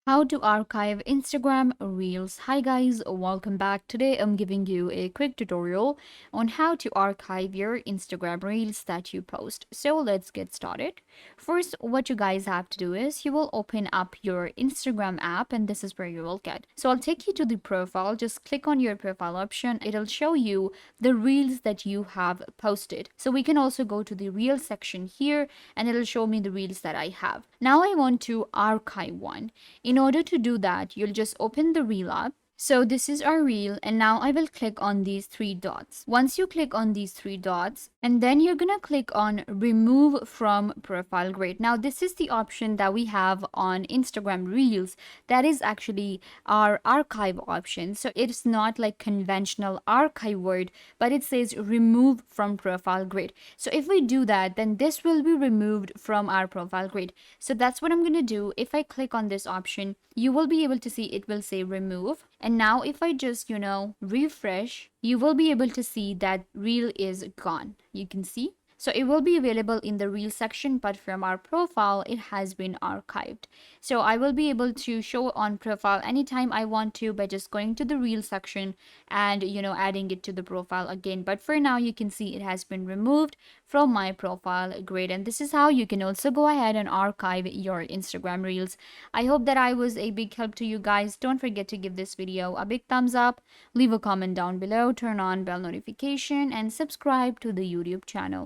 How to archive Instagram Reels. Hi guys, welcome back. Today I'm giving you a quick tutorial on how to archive your Instagram Reels that you post. So let's get started. First, what you guys have to do is you will open up your Instagram app and this is where you will get. So I'll take you to the profile. Just click on your profile option. It'll show you the Reels that you have posted. So we can also go to the Reels section here and it'll show me the Reels that I have. Now I want to archive one. In order to do that, you'll just open the reel up. So this is our reel and now I will click on these three dots. Once you click on these three dots and then you're gonna click on remove from profile grid. Now this is the option that we have on Instagram Reels. That is actually our archive option. So it's not like conventional archive word, but it says remove from profile grid. So if we do that, then this will be removed from our profile grid. So that's what I'm gonna do. If I click on this option, you will be able to see it will say remove. And now if I just, refresh, you will be able to see that reel is gone. You can see. So it will be available in the reel section, but from our profile, it has been archived. So I will be able to show on profile anytime I want to by just going to the reel section and, adding it to the profile again. But for now, you can see it has been removed from my profile grid. And this is how you can also go ahead and archive your Instagram Reels. I hope that I was a big help to you guys. Don't forget to give this video a big thumbs up, leave a comment down below, turn on bell notification, and subscribe to the YouTube channel.